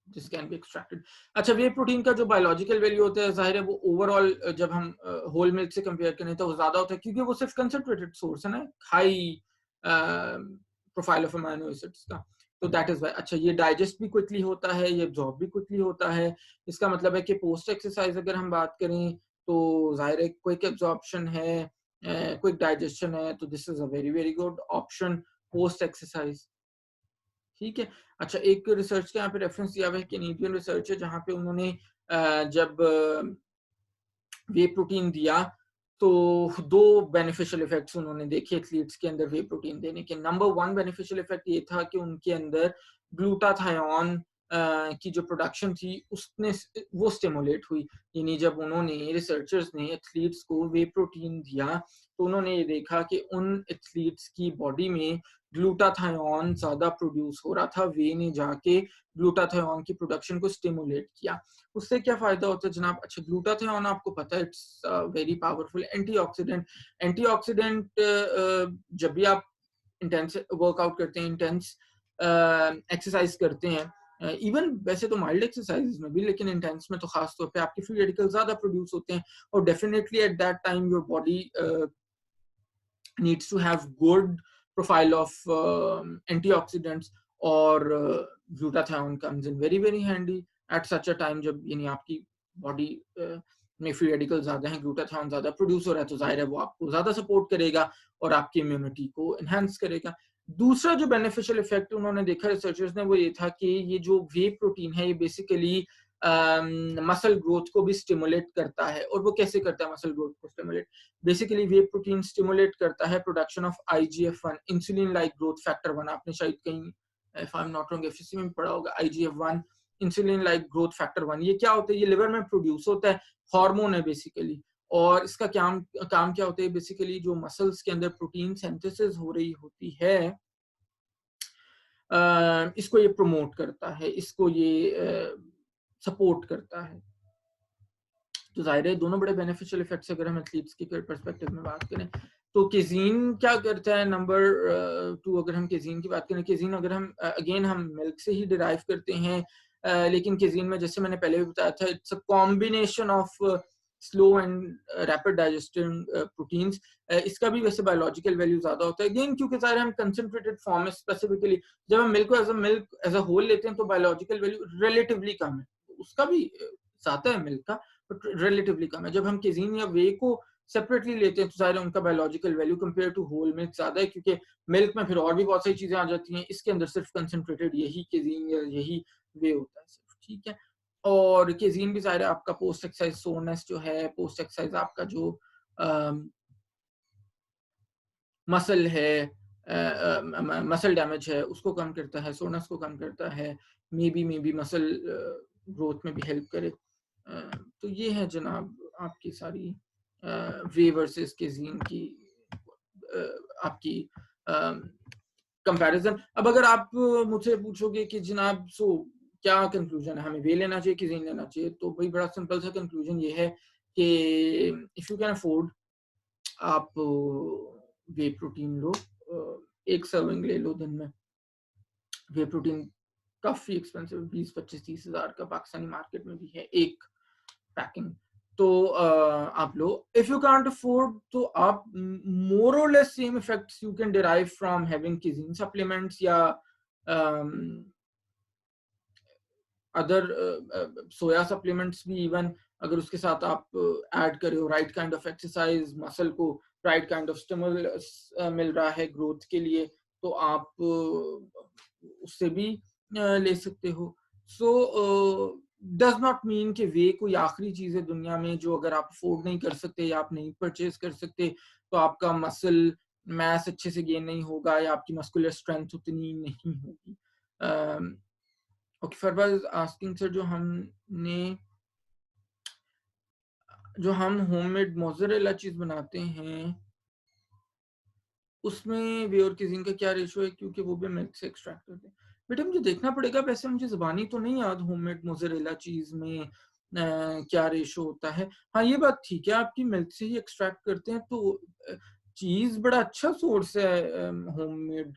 this can be extracted. अच्छा, वे प्रोटीन का जो बायोलॉजिकल वैल्यू होता है जाहिर है वो ओवरऑल जब हम होल मिल्क से कंपेयर करें तो वो ज्यादा होता है क्योंकि वो सिर्फ कंसंट्रेटेड सोर्स है ना, high profile of amino acids का, तो दैट इज वाई। अच्छा, ये डाइजेस्ट भी क्विकली होता है, ये एब्जॉर्ब भी क्विकली होता है। इसका मतलब है कि पोस्ट एक्सरसाइज अगर हम बात करें तो जाहिर है क्विक एब्जॉर्प्शन है, क्विक डाइजेशन है, तो this is a very very good option post exercise. ठीक है। अच्छा, एक रिसर्च का यहाँ पे रेफरेंस दिया हुआ है, कैनेडियन रिसर्च है जहाँ पे उन्होंने जब वे प्रोटीन दिया तो 2 बेनिफिशियल इफेक्ट्स उन्होंने देखे एथलीट्स के अंदर वे प्रोटीन देने के। नंबर 1 बेनिफिशियल इफेक्ट ये था कि उनके अंदर ग्लूटाथायोन की जो प्रोडक्शन थी उसने वो स्टिमुलेट हुई। यानी जब उन्होंने रिसर्चर्स ने एथलीट्स को वे प्रोटीन दिया तो उन्होंने ये देखा कि उन एथलीट्स की बॉडी में ग्लूटाथायोन ज्यादा प्रोड्यूस हो रहा था। वे ने जाके ग्लूटाथायोन की प्रोडक्शन को स्टिमुलेट किया। उससे क्या फायदा होता है जनाब? अच्छा, ग्लूटाथियोन आपको पता है it's very powerful antioxidant. Antioxidant जब भी आप इंटेंस वर्कआउट करते हैं, इंटेंस एक्सरसाइज करते हैं, इवन वैसे तो माइल्ड एक्सरसाइज में भी, लेकिन इंटेंस में तो खास तौर पे आपके फ्री रेडिकल ज्यादा प्रोड्यूस होते हैं और definitely at that time your body needs to have good profile of antioxidants, और glutathione comes in very very handy at such a time जब यानी आपकी बॉडी में फ्री रेडिकल ज्यादा है, ग्लूटाथियोन ज्यादा प्रोड्यूस हो रहा है, तो जाहिर है वो आपको ज्यादा सपोर्ट करेगा और आपकी इम्यूनिटी को एनहांस करेगा। दूसरा जो बेनिफिशियल इफेक्ट उन्होंने देखा रिसर्चर्स ने वो ये था कि ये जो वे प्रोटीन है ये बेसिकली मसल ग्रोथ को भी स्टिमुलेट करता है। और वो कैसे करता है मसल ग्रोथ को स्टिमुलेट? बेसिकली वे प्रोटीन स्टिमुलेट करता है production of IGF-1, insulin like growth factor 1। आपने शायद कहीं, if I am not wrong, FSc में पढ़ा होगा IGF-1, insulin like growth factor 1। ये क्या होता है? ये लिवर में प्रोड्यूस होता है, हार्मोन है बेसिकली। और इसका काम काम क्या होता है? बेसिकली जो मसल्स के अंदर प्रोटीन सिंथेसिस हो रही होती है इसको ये प्रमोट करता है, इसको ये सपोर्ट करता है। तो जाहिर है दोनों बड़े बेनिफिशियल इफेक्ट्स अगर हम एथलीट्स की पर्सपेक्टिव में बात करें तो केजीन क्या करता है? नंबर 2 अगर हम केजीन की बात करें, केजीन अगर हम अगेन हम मिल्क से ही डिराइव करते हैं, लेकिन केजीन में जैसे मैंने पहले भी बताया था it's a combination of slow and rapid digesting proteins. इसका भी वैसे बायोलॉजिकल वैल्यू ज्यादा होता है अगेन क्योंकि सारे हम कंसंट्रेटेड फॉर्म में स्पेसिफिकली जब हम मिल्क एज अ होल लेते हैं तो बायोलॉजिकल वैल्यू रिलेटिवली कम है, उसका भी ज्यादा है मिल्क का बट रिलेटिवली कम है। जब हम केजीन या वे को सेपरेटली लेते हैं तो सारे उनका biological value compare to whole milk ज्यादा है क्योंकि मिल्क में फिर और भी बहुत सारी चीजें आ जाती हैं, इसके अंदर सिर्फ कंसंट्रेटेड यही केजीन या यही वे होता है सिर्फ। ठीक है, और केजीन भी ज़ाहिर है आपका पोस्ट एक्सरसाइज सोरनेस जो है, पोस्ट एक्सरसाइज आपका जो मसल है, मसल डैमेज है उसको कम करता है, सोरनेस को कम करता है, मे बी मसल ग्रोथ में भी हेल्प करे। तो ये है जनाब आपकी सारी वे वर्सेस केजीन की आपकी कंपैरिजन। अब अगर आप मुझसे पूछोगे कि जनाब क्या कंक्लूजन है, हमें वे लेना चाहिए कि जीन लेना चाहिए, तो भाई बड़ा सिंपल सा कंक्लूजन ये है कि इफ यू कैन अफोर्ड, आप वे प्रोटीन लो, एक सर्विंग ले लो दिन में। वे प्रोटीन काफी एक्सपेंसिव, 20-25-30 हजार का पाकिस्तानी मार्केट में भी है एक पैकिंग, तो आप लो। इफ यू कांट अफोर्ड तो आप मोर और less same effects you can derive from having casein supplements या अदर सोया सप्लीमेंट्स भी, इवन अगर उसके साथ आप ऐड करे हो right kind of exercise, muscle को राइट काइंड ऑफ स्टिमुलस मिल रहा है ग्रोथ के लिए, तो आप उससे भी ले सकते हो। सो डज नॉट मीन कि वे कोई आखिरी चीज है दुनिया में जो अगर आप अफोर्ड नहीं कर सकते या आप नहीं परचेज कर सकते तो आपका मसल मैस अच्छे से गेन नहीं होगा या आपकी मस्कुलर स्ट्रेंथ उतनी नहीं होगी। ओके, फरवाज इज आस्किंग सर, जो हम होममेड मोज़रेला चीज बनाते हैं उसमें वे और किजीन का क्या रेशो है, क्योंकि वो भी मिल्क से एक्सट्रैक्ट करते हैं। बेटा मुझे देखना पड़ेगा, वैसे मुझे ज़बानी तो नहीं याद होममेड मोज़रेला चीज में क्या रेशो होता है। हाँ ये बात ठीक है, आपकी मिल्क से ही एक्सट्रैक्ट करते हैं तो चीज बड़ा अच्छा सोर्स है होममेड,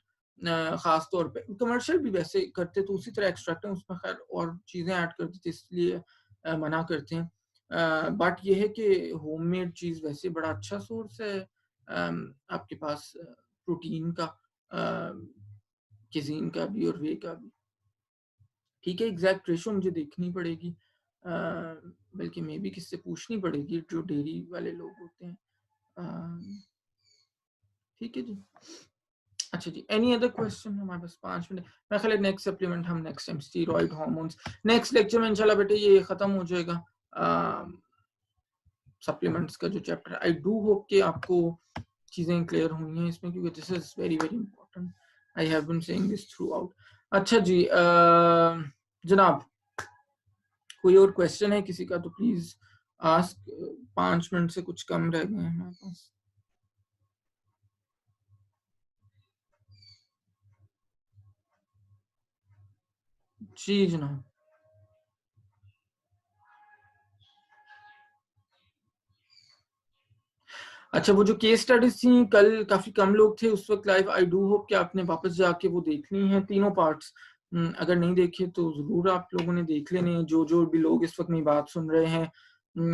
खास तौर पे कमर्शियल भी वैसे करते तो उसी तरह एक्सट्रैक्ट है, उसमें खैर और चीजें ऐड कर देते इसलिए मना करते हैं। बट ये है कि होममेड चीज वैसे बड़ा अच्छा सोर्स है आपके पास प्रोटीन का, किजीन का भी और वे का भी। ठीक है, एग्जैक्ट रेशो मुझे देखनी पड़ेगी, बल्कि मे भी किससे पूछनी पड़ेगी जो डेयरी वाले लोग होते हैं। ठीक है जी, अच्छा जी, एनी अदर क्वेश्चन? हमारे पास 5 मिनट, मैं ख्याल नेक्स्ट सप्लीमेंट हम next time steroid hormones next lecture में इंशाल्लाह बेटे ये खत्म हो जाएगा सप्लीमेंट्स का जो चैप्टर। आई डू होप कि आपको चीजें क्लियर हुई हैं इसमें, क्योंकि this is very very important, I have been saying this throughout. अच्छा जी, जनाब कोई और क्वेश्चन है किसी का तो प्लीज आस्क, 5 मिनट से कुछ कम रह गए हैं हमारे पास। जी जनाब। अच्छा, वो जो केस स्टडीज थी कल काफी कम लोग थे उस वक्त लाइव, आई डू होप कि आपने वापस जाके वो देखनी है तीनों पार्ट्स। अगर नहीं देखे तो जरूर आप लोगों ने देख लेने, जो भी लोग इस वक्त मेरी बात सुन रहे हैं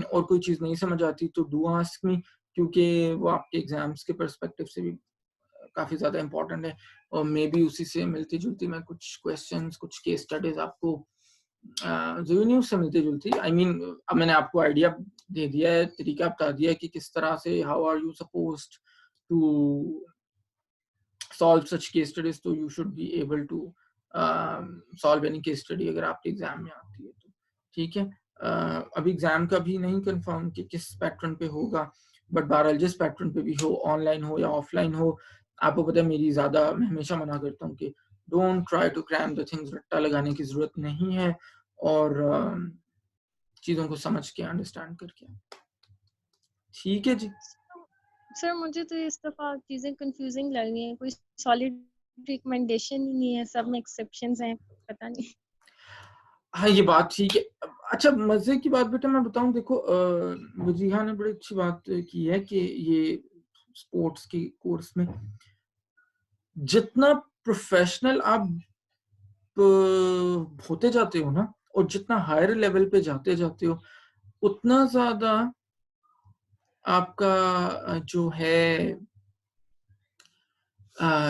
और कोई चीज नहीं समझ आती तो डू आस्क मी, क्योंकि वो आपके एग्जाम्स के पर्सपेक्टिव से भी काफी ज्यादा इंपॉर्टेंट है, और मे बी उसी से मिलती जुलती मैं कुछ क्वेश्चंस कुछ केस स्टडीज आपको न्यूज से मिलती जुलती, आई मीन अब मैंने आपको आइडिया दे दिया है, तरीका बता दिया है कि किस तरह से how are you supposed to solve such case studies, तो you should be able to solve any case study अगर आपके एग्जाम में आती है तो। ठीक है, अभी एग्जाम का भी नहीं कंफर्म कि किस पैटर्न पे होगा, बट बहरहाल जिस पैटर्न पे भी हो, ऑनलाइन हो या ऑफलाइन हो, आपको पता है मेरी ज्यादा, मैं हमेशा मना करता हूँ कि don't try to cram the things, रट्टा लगाने की जरूरत नहीं है, और चीजों को समझ के अंडरस्टैंड करके। ठीक है जी। सर मुझे तो इस दफा चीजें कंफ्यूजिंग लग रही हैं, कोई सॉलिड रिकमेंडेशन ही नहीं है, सब में एक्सेप्शंस हैं, पता नहीं। हाँ ये बात ठीक है। अच्छा मजे की बात बेटा मैं बताऊं, देखो वजीहा ने बड़ी अच्छी बात की है कि ये स्पोर्ट्स के कोर्स में जितना प्रोफेशनल आप होते जाते हो ना, और जितना हायर लेवल पे जाते जाते हो, उतना ज्यादा आपका जो है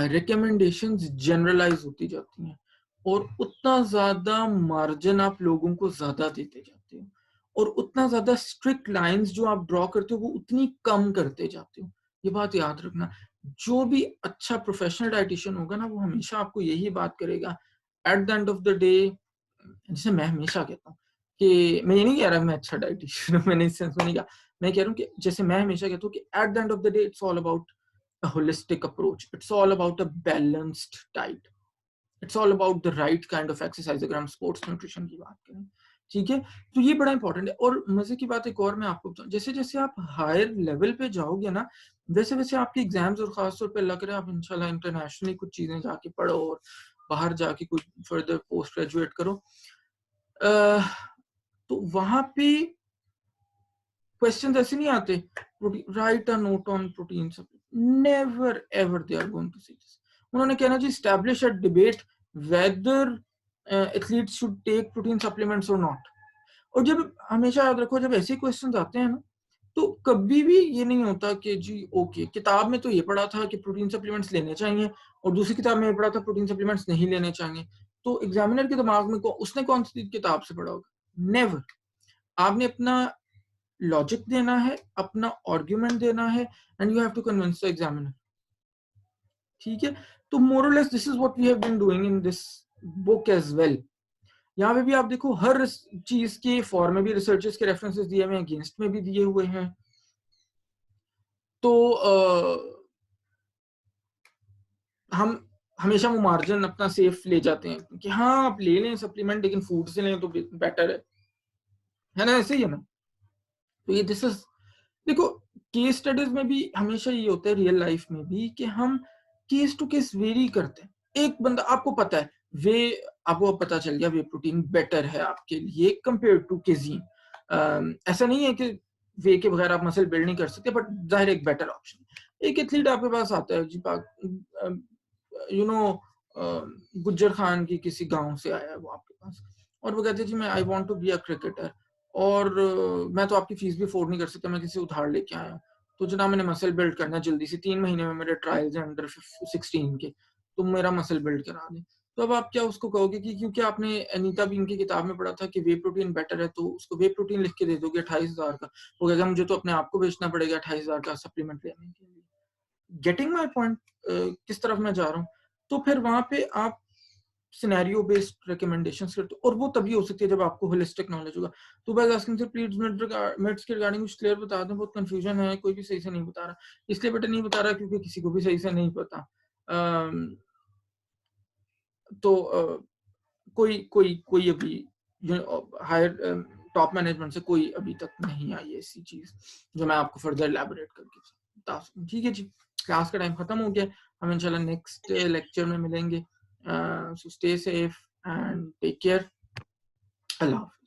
रिकमेंडेशंस जनरलाइज होती जाती हैं, और उतना ज्यादा मार्जिन आप लोगों को ज्यादा देते जाते हो, और उतना ज्यादा स्ट्रिक्ट लाइंस जो आप ड्रॉ करते हो वो उतनी कम करते जाते हो। ये बात याद रखना, जो भी अच्छा प्रोफेशनल डाइटिशियन होगा ना वो हमेशा आपको यही बात करेगा eight the end of the day. जैसे मैं हमेशा कहता हूँ कि मैं ये नहीं कह रहा मैं अच्छा डाइटिशियन हूँ, मैंने इस सेंस में नहीं कहा, मैं कह रहा हूँ कि जैसे मैं हमेशा कहता हूँ कि eight the end of the day it's all about a holistic approach. It's all about a balanced diet. It's all about the right kind of exercise. अगर हम स्पोर्ट्स न्यूट्रिशन की बात करें ठीक है? तो ये बड़ा इंपॉर्टेंट है। और मज़े की बात एक और मैं आपको बताऊँ, जैसे-जैसे आप हायर लेवल पे जाओगे ना, वैसे-वैसे आपके एग्ज़ाम्स और ख़ास तौर पे अल्लाह करे आप इंशाल्लाह इंटरनेशनली कुछ चीज़ें जाके पढ़ो और बाहर जाके कुछ फर्दर पोस्ट ग्रेजुएट करो। अ, तो वहाँ पे क्वेश्चंस ऐसे नहीं आते, right a note on protein supplement, never ever they are going to say this. उन्होंने कहना जी establish a debate whether athletes should take protein supplements और नॉट। और जब हमेशा याद रखो, जब ऐसे क्वेश्चंस आते हैं ना, तो कभी भी ये नहीं होता कि जी ओके किताब में तो ये पढ़ा था कि प्रोटीन सप्लीमेंट्स लेने चाहिए और दूसरी किताब में ये पढ़ा था प्रोटीन सप्लीमेंट्स नहीं लेने चाहिए। तो एग्जामिनर के दिमाग में उसने कौन सी किताब से पढ़ा होगा? नेवर। आपने अपना लॉजिक देना है, अपना आर्गुमेंट देना है, and you have to convince the examiner. ठीक है? तो मोर और less this is what we have been doing in this book as well. यहाँ पे भी आप देखो हर चीज के फॉर में भी रिसर्चर्स के रेफरेंसेस दिए हुए हैं, अगेंस्ट में भी दिए हुए हैं। तो हम हमेशा वो मार्जिन अपना सेफ ले जाते हैं कि हाँ आप ले लें सप्लीमेंट, लेकिन फूड से लें तो बेटर है ना? ऐसे ही है ना? तो ये दिस इज, देखो केस स्टडीज में भी हमेशा ये होता है, रियल लाइफ में भी, कि हम केस टू केस वेरी करते हैं। एक बंदा आपको पता है वे, आपको पता चल गया वे प्रोटीन बेटर है आपके लिए कंपेयर टू केजीन। ऐसा नहीं है कि वे के बगैर आप मसल बिल्ड नहीं कर सकते, बट जाहिर एक बेटर ऑप्शन। एक एथलीट आपके पास आता है जी, यू नो गुज्जर खान की किसी गांव से आया है वो आपके पास, और वो कहते हैं जी मैं I want to be a cricketer, और मैं तो आपकी फीस भी अफोर्ड नहीं कर सकता, मैं किसी उधार लेके आया हूँ। तो जनाब मैंने मसल बिल्ड करना है जल्दी से, 3 महीने में मेरे ट्रायल्स हैं अंडर 16 के, तो मेरा मसल बिल्ड करा दें। तो अब आप क्या उसको कहोगे कि क्योंकि आपने अनीता बीन की किताब में पढ़ा था कि वे प्रोटीन बेटर है, तो उसको वे प्रोटीन लिख के दे दोगे 28,000 का? वो कहेगा मुझे तो अपने आप को बेचना पड़ेगा 28,000 का सप्लीमेंट लेने के लिए। Getting my point? किस तरफ मैं जा रहा हूँ? तो फिर वहां पे आप सिनेरियो बेस्ड रिकमेंडेशंस करते हो, और वो तभी हो सकती है जब आपको होलिस्टिक नॉलेज होगा। तो बाय आस्किंग सर प्लीज मिड्स के रिगार्डिंग कुछ क्लियर बता दें, बहुत कंफ्यूजन है, कोई भी सही से नहीं बता रहा। इसलिए बेटा नहीं बता रहा क्योंकि किसी को भी सही से नहीं पता। तो कोई कोई कोई अभी हायर टॉप मैनेजमेंट से कोई अभी तक नहीं आई है ऐसी चीज जो मैं आपको फर्दर एलैबोरेट करके बता सकूं। ठीक है जी, क्लास का टाइम खत्म हो गया, हम इंशाल्लाह नेक्स्ट लेक्चर में मिलेंगे। So stay safe and take care. अल्लाह हाफ़िज़।